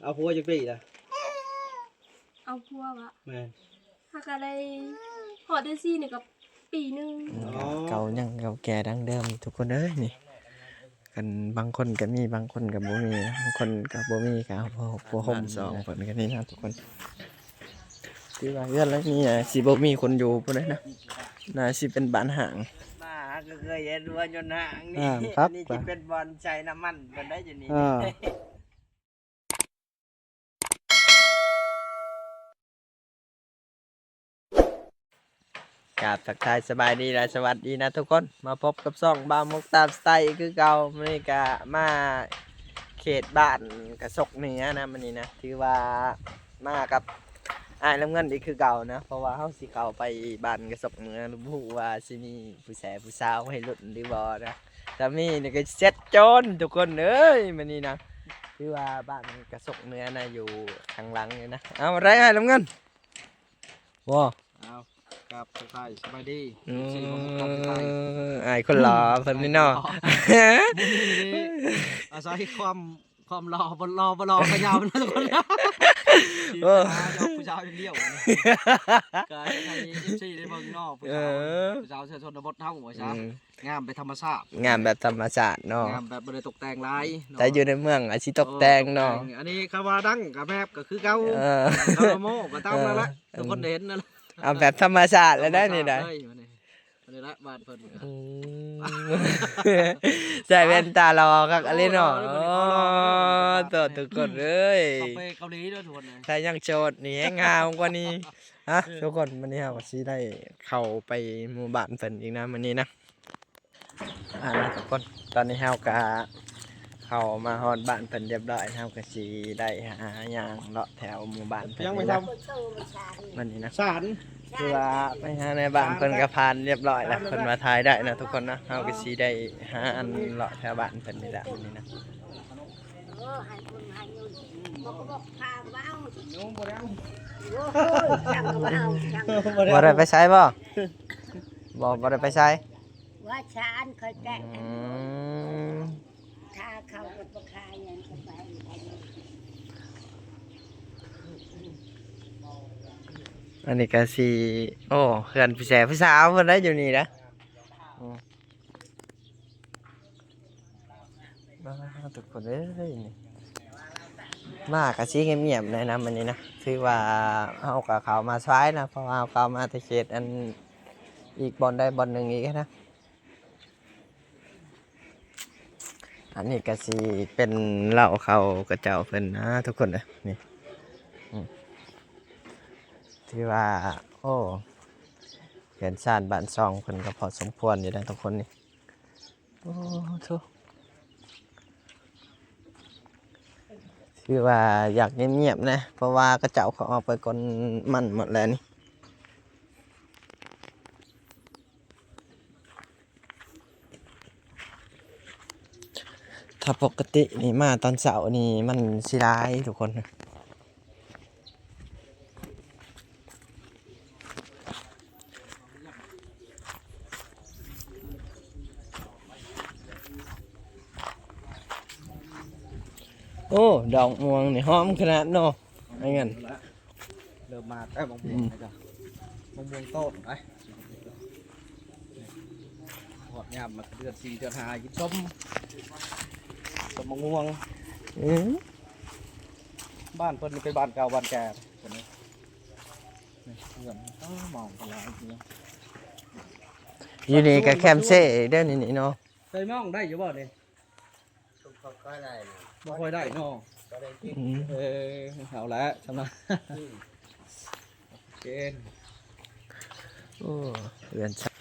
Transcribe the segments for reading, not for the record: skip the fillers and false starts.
เอาผัวจักปีล่ะเอาพัววะแม่นถ้าก็ได้หอดได้ซี่นี่ก็ปีนึงเก่ายังเก่าแก่ดังเดิมทุกคนเอ้ยนี่กันบางคนก็มีบางคนก็บ่มีนะบางคนก็บ่มีก็เอาผัวห่มสองเพิ่นก็นี่นะทุกคนที่ว่าเฮือนแล้วนี่สิบ่มีคนอยู่พุ่นเลยนะน่าสิเป็นบ้านห่างมาก็เคยเห็นว่ายนต์ห่างนี่ครับนี่สิเป็นบอลใช้น้ำมันเพิ่นได้อยู่นี่กราบทักทายสบายดีและสวัสดีนะทุกคนมาพบกับซ่องบาวมุกตามสไตล์คือเก่ามื้อนี้ก็มาเขตบ้านกระสกเหนือนะมื้อนี้นะถือว่ามากับอ้ายน้ำเงินอีกคือเก่านะเพราะว่าเฮาสิเข้าไปบ้านกระสกเหนือรู้บ่ว่าสิมีผู้แสผู้สาวให้ลุ้นหรือบ่นะแต่มีนี่ก็เซ็ตโจรทุกคนเอ้ยมื้อนี้นะถือว่าบ้านกระสกเหนือนะอยู่ข้างหลังนี่นะเอาอะไรอ้ายน้ำเงินว้ากับไทยสบายดี ไอ้คนหล่อเพิ่นนี่เนาะอาศัยความรอบนรขยาวนะทุกคนนะผู้ชายเป็นเดียวกายไทยFCได้เบิ่งนอกผู้ชายเสื้อชนบทเท่าหัวช้างงามไปธรรมชาติงามแบบธรรมชาติเนาะงามแบบบ่ได้ตกแต่งหลายแต่อยู่ในเมืองอาชีพตกแต่งเนาะอันนี้คำว่าดังกับแมบก็คือเก่าคำว่าโมก็ตามนั่นแหละทุกคนเห็นนั่นแหละเอาแบบธรรมชาติแล้วได้นี่ได้นี่ละบ้านเพิ่นใส่แว่นตาหล่อคักอะไรเนาะตัวทุกคนเอ้ยไปเกาหลีด้วยทุกคนใครยังโสดนี่งามกว่านี้ฮะทุกคนวันนี้เราสิได้เข้าไปหมู่บ้านเพิ่นอีกนะวันนี้นะทุกคนตอนนี้เฮาก็เข้ามาฮอดบ้านเพิ่นเรียบร้อยเฮาก็สิได้หาหยังเลาะแถวหมู่บ้านเพิ่นยังไม่ทำวันนี้นะศาลคือว่าไปหาในบ้านเพิ่นก็ผ่านเรียบร้อยแล้วเพิ่นมาถ่ายได้นะทุกคนนะเฮาก็สิได้หาอันเลาะแถวบ้านเพิ่นนี่แหละวันนี้นะบ่ได้ไปใช้บ่บ่ได้ไปใช้ว่าชานเคยแกะถ้าเขาก็บ่คายอย่างก็ไปอันนี้ก็สิโอ้เพื่อนผู้แสผู้สาวเพิ่นได้อยู่นี่นะทุกคนเอ้ยมาก็สิเงียบๆเลยนะมื้อนี้นะคือว่าเฮาก็เข้ามาซ้ายนะเพราะว่าเข้ามาที่เขตอันอีกบ่อนใดบ่อนหนึ่งอีกนะอันนี้ก็สิเป็นเหล้าเขากระเจ้าเพิ่นนะทุกคนเลยนี่ที่ว่าโอ้เห็นชาติบ้านซองเพิ่นก็พอสมควรอยู่นะทุกคนนี่โอ้ทุกคือว่าอยากเงียบๆนะเพราะว่ากระเจ้าเขาเอาไปก่อนมันหมดแล้วนี่ถ้าปกตินี่มาตอนเช้านี่มันสิร้ายทุกคนโอ้ดอกม่วงนี่หอมขนาดเนาะไอ้เงินเริ่มมาแค่มะม่วงนะจ๊ะมะม่วงต้นไปหอดยามมาเดือน4เดือน5กินส้มมะม่วงบ้านเพิ่นเป็นบ้านเก่าบ้านแก่เพิ่นนี่เพื่อนมองกันหลายทีอยู่นี่ก็แคมเซ่เด้อนี่เนาะเคยมองได้อยู่บ่เนี่ยก็ได้บ่ค่อยได้เนาะเอาละสำนักเกณฑ์โอ้เรือนชัก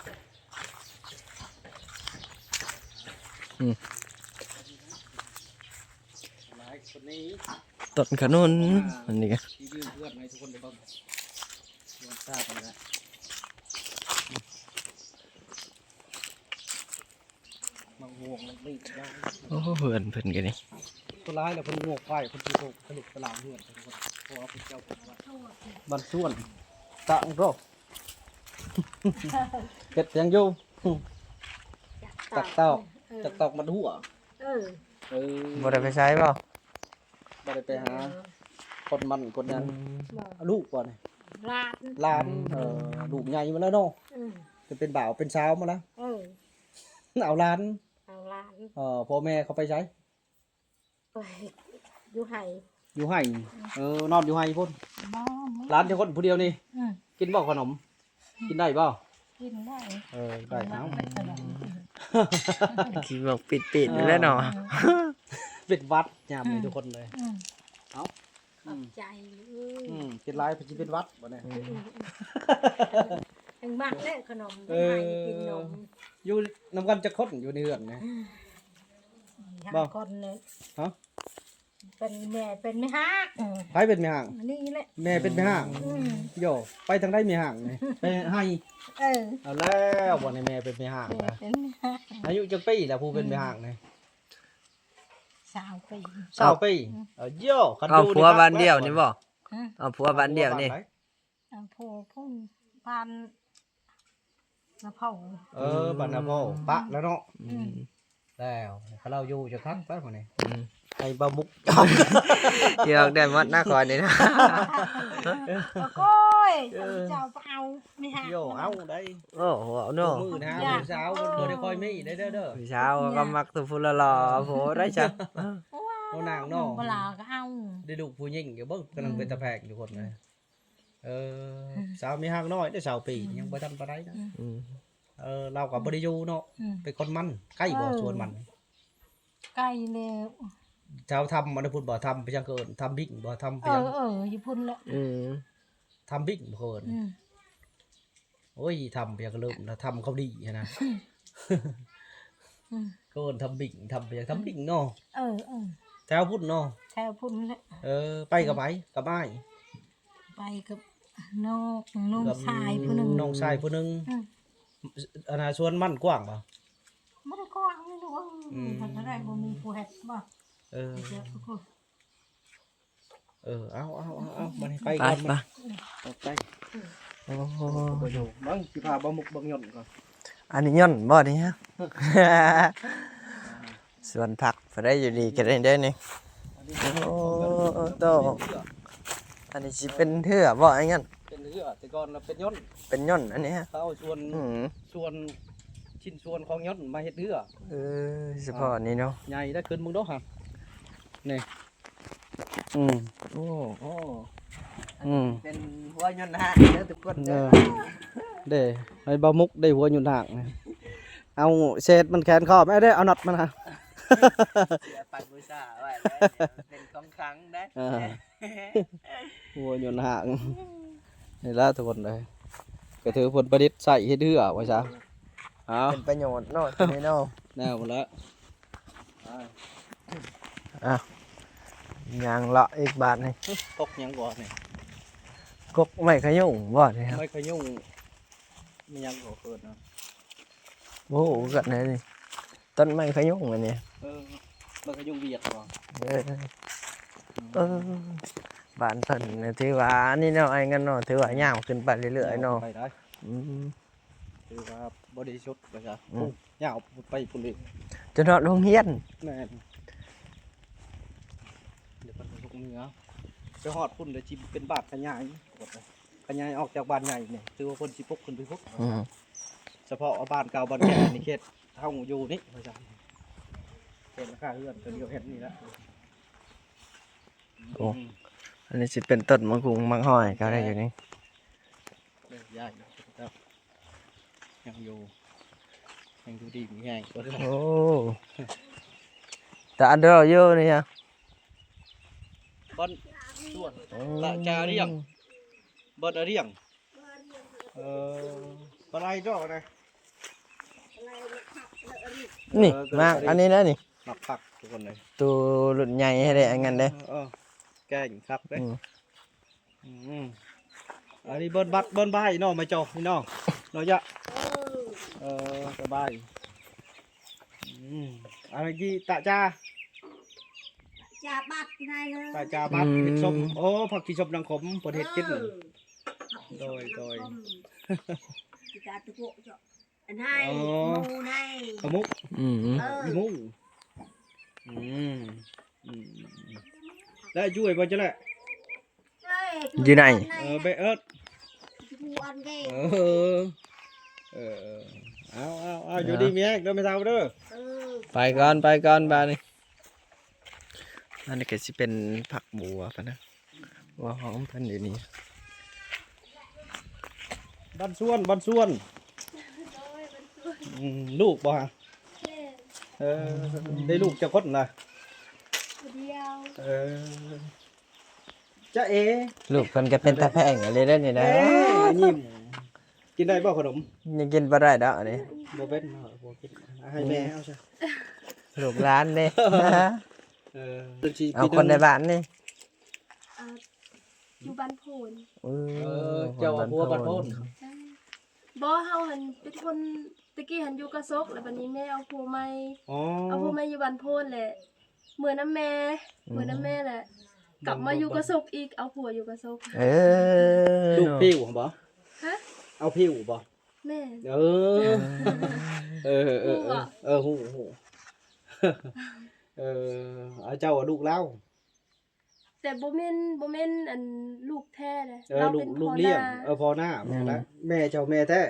ต้นขนุนอันนี้กันโอ้เพื่อนเพื่อนกันนี่ตัวร้ายแล้วเพิ่นงอกไฟเพิ่นสิโตสรุปตลาดเฮือนเพราะว่าเพิ่นเจ้าบ้านส่วนตะองโรเฮ็ดยังอยู่จักตอกมันหัวบ่ได้ไปใช้ป่ะใบ ก็ได้ไปหาคนมันคนนั้น บอก ลูกก่อนนี่ ร้าน หลานลูกใหญ่มาแล้วเนาะ อืม จะเป็นบ่าวเป็นสาวมาแล้ว เออ เอาหลาน เอาร้าน พ่อแม่เขาไปใช้ ไปอยู่ไห้ อยู่ให้นอนอยู่ให้พุ่น บ้ามึง หลานเดียวคนผู้เดียวนี่ อืม กินบ่ขนม กินได้บ่ กินได้ ได้เอา เป็นขนม ที่บอกปิดๆอยู่แล้วเนาะ เป็นหวัดยามเลยทุกคนเลย อืม เอา ขอบใจเอ้ย กินหลายสิเป็นหวัดบ่เนี่ย ยังมักเล่ขนม เอ ให้ อ กินนม อยู่นํกันจะคนอยู่ในเรือนนะ บ่ ทำคนเลย ฮะ เป็นแม่เป็นไม่ฮัก ไผเป็นแม่ห่าง อันนี้แหละ แม่เป็นแม่ห่าง อืม โยไปทางใดแม่ห่างนี่ไปให้ เออ เอาแล้วบ่ในแม่เป็นแม่ห่าง แม่ นะ เป็นไม่ฮัก อายุจักปีแล้วผู้เป็นแม่ห่างนี่ 20 ปี 20ปีโยคัน เอา ดู ผัวบ้านเดียวนี่บ่ ฮะ เอาผัวบ้านเดียวนี่ อันผู้พุ่งพันนะเผา บ้านนาพ่อปะแล้วเนาะ อืม แล้วเขาเราอยู่จะคักไปบ่นี่ อืม ไอ้บะมุก เกี่ยวได้หมดนะคอยนี่นะ โอ้ยเจ้าเอาไม่ฮัก โยเอาได้ โอ้โหเนาะ มือนะผู้สาวบ่ได้คอยมีได้เด้อ พี่เช้าก็มักตัวฟุละหล่อโหได้จ้ะ เอานางเนาะ เวลาก็เอา ได้ลูกผู้หญิงอยู่เบิ่งกำลังเป็นตะแพกอยู่คนเลยสาวมีหางน้อยได้สาวปียังบ่ทันปานใดนะ อืม เราก็บ่ได้อยู่เนาะ อืม เป็นคนมันใกล้บ่ชวนมัน ใกล้แล้ว ชาวทำมันพูดบ่ทำไปจังเกินทำบิ๊กบ่ทำไปยัง อยู่พุ่นละ อืม ทำบิ๊กบ่เกิน อืม โอ้ยทำไปยังเริ่มแล้วทำเขาดีนะ อืม เกินทำบิ๊กทำไปยังทำบิ๊กเนาะ เออ แถวพุ่นเนาะ แถวพุ่นละ ไปกับไผกับอ้าย ไปกับน้องชายผู้หนึง น้องชายผู้หนึง อืม อันน่ะชวนมันกว้างบ่ ไม่ได้กว้างนี่หรอก อืม มันจะได้บ่มีผู้เฮ็ดบ่ เออ เดี๋ยวทุกคน เอามันไป ไป ก่อน ไป มันไป โอ้โห บ่อยู่บังสิพาบ่มุกบังยนต์ก่อน อันนี้ย่อนบ่นี่ฮะ ส่วนผักไปได้อยู่ดีกันได้เด้อนี่โอ้โตอันนี้สิเป็นเถื่อบ่ไอ้งั้น เป็นเรือแต่ก่อนเราเป็นยนต์ เป็นย่อนอันนี้ฮะ เขาเอาส่วน อืม ชิ้นส่วนของยนต์มาเฮ็ดเรือ เฉพาะนี้เนาะ ใหญ่ได้ขึ้นมึงเด้อฮะนี่โอ้ โอ้ เป็นหัวย่อนฮะเด้อทุกคน เอ เด้อ อเด้ให้บ่มุกได้หัวอยู่ทางนี่เอาเศษมันแขนคอไม่ได้เอาน็อตมันฮะ เสียปันบูชาไว้แล้วเป็นของครั้งได้ หัวอยู่ทางนี่ละทุกคนเลยก็ถือผลประดิษฐ์ใส่เฮ็ดเรือว่าซะเอา เป็นประโยชน์เนาะตัวนี้เนาะ แนวหมดแล้ว ยางเลาะอีกบาทนี่ ตกหยังก่อนนี่ กกไม่ขยุ่งบ่นี่ครับ ไม่ขยุ่งมีหยังก่อเกิดนะ โอ้โหกันเลยนี่ต้นไม้ขยุ่งอันนี้ ไม่ขยุ่งเบียดก่อน เออเออบ้านเพิ่นเนี่ยถือว่านี่เนาะไอ้เงินเนาะถือว่ายาวขึ้นไปเรื่อยๆเนาะ ไปได้ อืม ถือว่าบริสุทธิ์ว่าซะ อืม ยาวไปพุ่นเลย จนฮอดโรงเรียน แม่นเดี๋ยวมันลูกเนื้อไปฮอดพุ่นเดี๋ยวจิเป็นบาดขยายกดเลยขยายออกจากบ้านใหญ่เนี่ยถือว่าคนสิปกขึ้นไปพก อืม เฉพาะบ้านเก่าบ้านแก่นี่เขตเฮาอยู่นี่ว่าซั่นเขตราคาเฮือนก็เดียวเฮ็ดนี่ละ อันนี้สิเป็นต้นมะกรูดมะห้อยก็ได้อยู่นี่ เลิกย้ายแล้วครับยังอยู่ดีมีแห้งก็ได้ โอ้แต่อันเดียวเยอะนี่ฮะ บ้านส่วนตะจาเรียงบ้านอะเรียงปลาไหลดอกนะ นี่มากอันนี้นะนี่ หมักผักทุกคนเลย ตัวรุ่นใหญ่ให้ได้อันนั้นเด้ แกงครับเด้ อืม อันนี้เบิ้นบัดเบิ้นใบน้องมาจอกนี่น้องเราจะสบายอะไรกี่ตะจา จะบัดไงเลย ตาจาบัดเห็ดส้มโอ้ผักชีชมนังขมประเทศกินโดย ที่การตะโกะจ้ะอันให้มูให้ ขมุก อืม อีมุง ได้ช่วยบ่จะแหละ อยู่ไหน เบเอิร์ด ผู้อันเด้ เอเอาอยู่ดีมีแฮกเด้อไม่เท่าเด้อ ไปก่อนบาดนี่อันนี้ก็สิเป็นผักบัวกันนะว่าหอมเพิ่นอยู่นี่ บ้านส่วนลูกบ่ฮะได้ลูกจะคนล่ะ เดียว จะเอ ลูกเพิ่นก็เป็นตาแพงอะไรเด้อนี่นะ ยิ้มกินได้บ่ขนม ยังกินบ่ได้ดอกอันนี้ บ่เป็นบ่กินให้แม่เอาซะ ลูกร้านเด้ เอา เอา คนในบ้านนี่ อยู่บ้านโพน เจ้าบัวบัดโพน บ่เฮาหันเป็นคนตะกี้หันอยู่กระซกแล้วบัดนี้แม่เอาผัวใหม่ อ๋อ เอาผัวใหม่อยู่บ้านโพนแหละเหมือนน้ำแม่แหละกลับมาอยู่กระซกอีกเอาผัวอยู่กระซก ลูกผิวบ่ ฮะ เอาผิวบ่ แม่ ฮู้เอาเจ้าลูกเล่า แต่บ่แม่นอันลูกแท้เลย ลูกลูกเลี้ยงพอหน้าแม่ละแม่เจ้าแม่แท้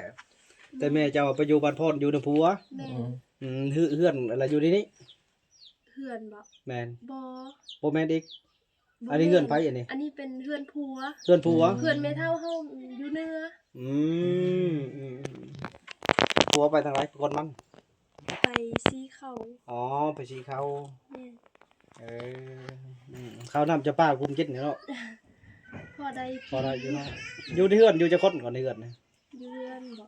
แต่แม่เจ้าไปอยู่บ้านพ่อนอยู่ในผัว แม่ เฮือนอะไรอยู่นี่ เฮือนบ่ แม่น บ่ บ่แม่นอีก บ่ อันนี้เฮือนไผอันนี้ อันนี้เป็นเฮือนผัว เฮือนผัว เฮือนแม่เฒ่าเฮาอยู่เหนือ ผัวไปทางไหนคนมัน ไปซีเขา อ๋อไปสีเขา แม่ ข้าวน้ำจะป้าคุมกินเนาะ พอได้ พอได้อยู่เนาะอยู่ในเฮือนอยู่จะคนก่อนในเฮือนนะ อยู่เฮือนบ่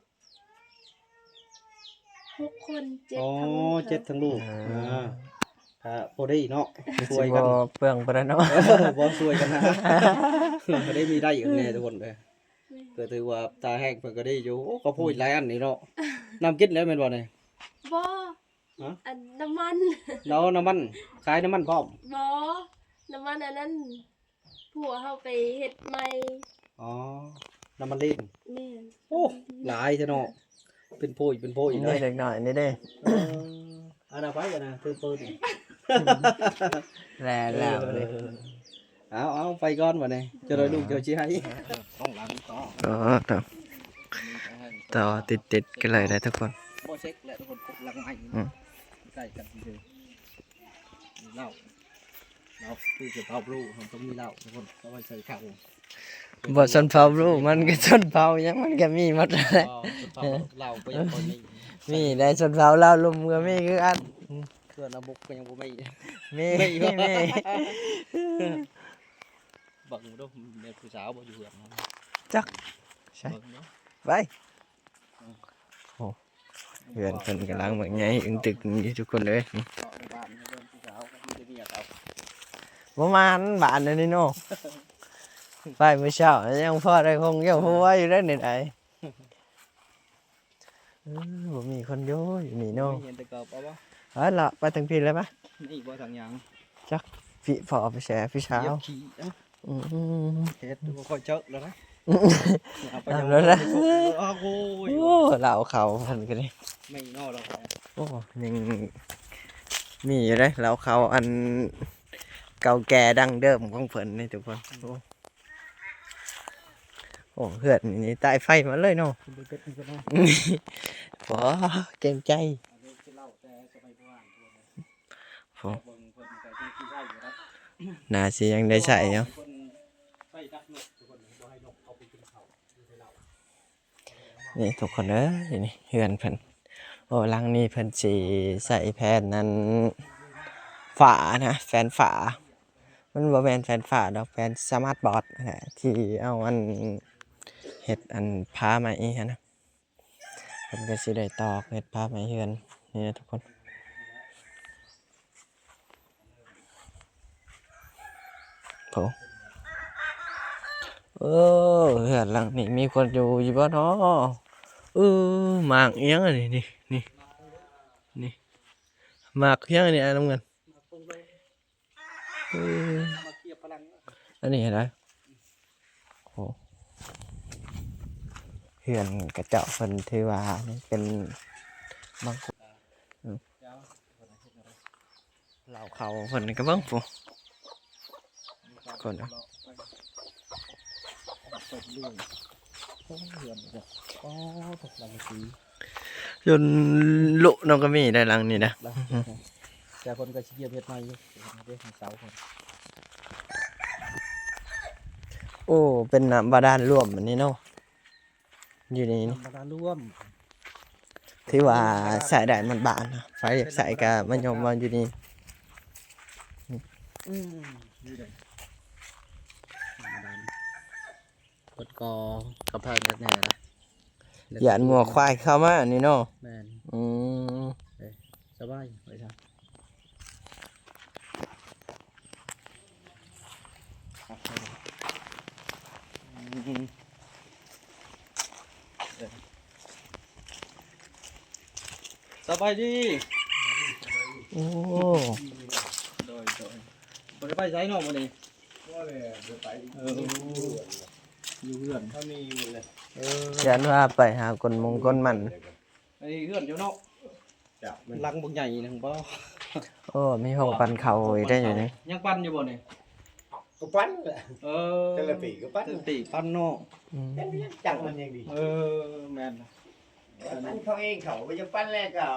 6 คน7 อ๋อ ทั้ง 7ทั้งลูกพอได้เนาะ สิ ช่วย บ่ กัน เปลืองไปแล้วเนาะ บ่ช่วยกันนะก็ได้มีได้อยู่แน่ทุกคนเลยก็ถือว่าตาแห้งเพิ่นก็ได้อยู่ก็พูดหลายอันนี่เนาะน้ำกินแล้วแม่นบ่เนี่ย บ่ ฮะ อันน้ำมัน แล้วน้ำมันขายน้ำมันพร้อม บ่น้ำมันอันนั้นผัวเฮาไปเฮ็ดใหม่ อ๋อน้ำมันลีน แม่น โอ้หลายซะเนาะเป็นโพยเล นี่ ย เล็กน้อยนี่เด้ อันน่ะไปกันนะคือปืน แล้วเลย เอาไปก่อนบ่เนี่ยจะได้ลูกเจ้าสิให้ต้องหลังต่อ ต่อติดกันเลยได้ทุกคน บ่เช็คแหละทุกคนกดหลังใหม่ใกล้กันเลยเหล้าคือจะเผาลูกมันต้องมีเหล้าทุกคนเอาไว้ใส่ข้าว บ่ชนเผาลูกมันก็ชนเผายังมันก็มีหมดแหละ เหล้าก็ยังบ่มี มีได้ชนเผาเล่าลุมก็มีคืออัน เครื่องระบบก็ยังบ่มี มีมี บังดูแม่ผู้สาวบ่อยู่เฮือน จักใช่ บังเนาะ ไปโอ้เพื่อนเพิ่นกำลังเหมือนไงอึ้งตึกนี่ทุกคนเลย เกาะในบ้านให้เพิ่นผู้สาวก็มีแต่เมียเขา ประมาณบาทนี่เนาะไปเมื่อเช้ายังพอได้คงยังหัวอยู่ได้ในไหนบ่มีคนอยู่อยู่นี่เนาะ เห็นแต่กอบเอาบ่ เอาล่ะไปถึงพี่เลยปะ นี่บ่ทางหยัง พี่พอไปแชร์พี่เช้า เหยียบขี้เอ้า อืม เฮ็ดบ่ค่อยเจอแล้วนะเอาไป เอาแล้วนะ อ้าวโอ้ย โอ้เหล่าเขาเพิ่นก็ได้ ไม่นอเราไป โอ้ยังมีอยู่เลยเหล่าเขาอันเก่าแก่ดั้งเดิมของเพิ่นนี่ทุกคนโอ้เพื่อนนี่ตายไฟมาเลยเนาะ บ่เป็ดนี่ก็ได้ พอเกรงใจ เอาเรื่องที่เล่าแต่สมัยโบราณตัวนี้ พอ เบิ่งเพิ่นก็ยังสิใช้อยู่นะ น่าสิยังได้ใส่เนาะ เพิ่นใช้ดักนกทุกคนบ่ให้นกเอาไปกินข้าวอยู่ในเหล้า นี่ทุกคนเอ้ยนี่เฮือนเพิ่นโอ้หลังนี้เพิ่นสิใส่แผ่นนั้นฝานะแฟนฝามันบ่แม่นแฟนฝาดอกแฟนสมาร์ทบอร์ดนั่นแหละที่เอาอันเฮ็ดอันผ้าไหมหั้นนะเพิ่นก็สิได้ตอกเฮ็ดผ้าไหมเฮือนนี่นะทุกคนโผเฮือนหลังนี้มีคนอยู่บ่เนาะหมากอิหยังอันนี้นี่หมากอิหยังอันนี้อันน้ำเงินมาเกียบพลัง อันนี้เห็นไหมโอ้เฮือนกระเจาะเพิ่นถือว่านี่เป็นบางคนเหล่าเขาเพิ่นก็เบิ่งปุ๊ คนนะ ตกเรื่องโอ้เหือนแบบอ๋อตกหลังสี จนลุน้องก็มีได้หลังนี่นะ แล้วแต่คนก็ชี้เกียจเฮ็ดใหม่อยู่เด้ของเสาคน โอ้เป็นน้ำบาดาลร่วมอันนี้เนาะอยู่ในนี้ ธรรมดาร่วม ที่ว่าใส่ได้มันบานนะไฟอยากใส่ก็มันยอมมาอยู่นี่ นี่เลยกดกอกระเพราแน่ๆนะ หยานงัวควายเข้ามาอันนี้เนาะ แม่น อืม สบายไปซะสบายดี โอ้ โดยบ่ได้ไปไสเนาะมื้อนี้ ว่าเลยเดี๋ยวไป อยู่เฮือน ถ้ามีหมดเลย หยานว่าไปหาคนมงคนมัน ไอ้เฮือนอยู่เนาะ จับมัน ลังบักใหญ่นึงบ่ โอ้มีห้องปันเขาอีกได้อยู่นี่ ยังปั้นอยู่บ่นี่ ก็ปั้นแหละ เออ แต่ละปีก็ปั้น แต่ละปีปั้นเนาะ อืม จังมันยังดี เออแม่นนะ ปั้นเขาเองเขาไม่จะปั้นแรกก็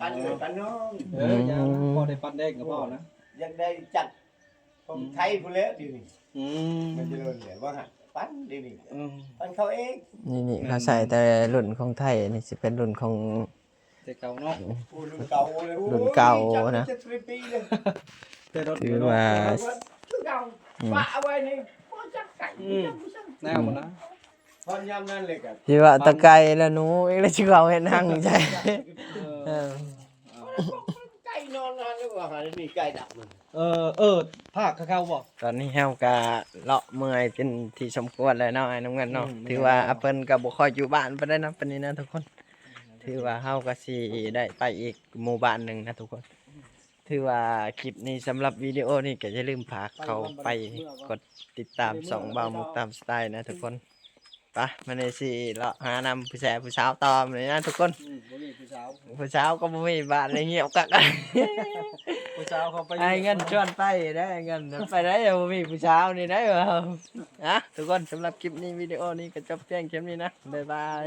ปั้นเลยปั้นน้อง เออยังพอได้ปั้นแดงกับพ่อนะ ยังได้จัดของไทยพูดแล้วดีนี่ อืม มันจะโดนเลยว่าหันปั้นดีนี่ อืม ปั้นเขาเอง นี่เขาใส่แต่รุ่นของไทยนี่สิเป็นรุ่นของ แต่เก่าเนาะ โอ้รุ่นเก่าเลย รุ่นเก่านะ จะสิบปีเลย แต่รถ ถือว่า รุ่นเก่าว่าเอาไว้ในพ่อจักไก่ แนวมันนะ พอยามนั้นเลยกัน ที่ว่าตะไกรแล้วหนูเอ็งเลยชิเขาเห็นหั่งใช่เออ ไก่นอนแล้วว่าหันนี่ไก่ดับมัน ภาคเข้าบ่ ตอนนี้เฮากะเลาะเมื่อยเป็นที่สมควรแล้วเนาะไอ้น้องเงินเนาะ อืม ถือว่าอัปเปิลก็บ่ค่อยอยู่บ้านปานใดนะปานนี้นะทุกคน ถือว่าเฮาก็สิได้ไปอีกหมู่บ้านหนึงนะทุกคน ถือว่าคลิปนี้สำหรับวิดีโอนี้ก็อย่าลืมฝากเข้าไปกดติดตามสองบ่าวมุกตามสไตล์นะทุกคนไปมาในสิเลาะหานำผู้ชายผู้สาวต่อมาเลยนะทุกคน บ่มีผู้สาว ผู้สาวก็บ่มีบ้านเลยเงียบกัก ผู้สาวเขาไป ไอ้เงินชวนไปได้เงินไปได้บ่มีผู้สาวนี่ได้บ่ฮะทุกคนสำหรับคลิปนี้วิดีโอนี้ก็จบเพียงแค่นี้นะบ๊ายบาย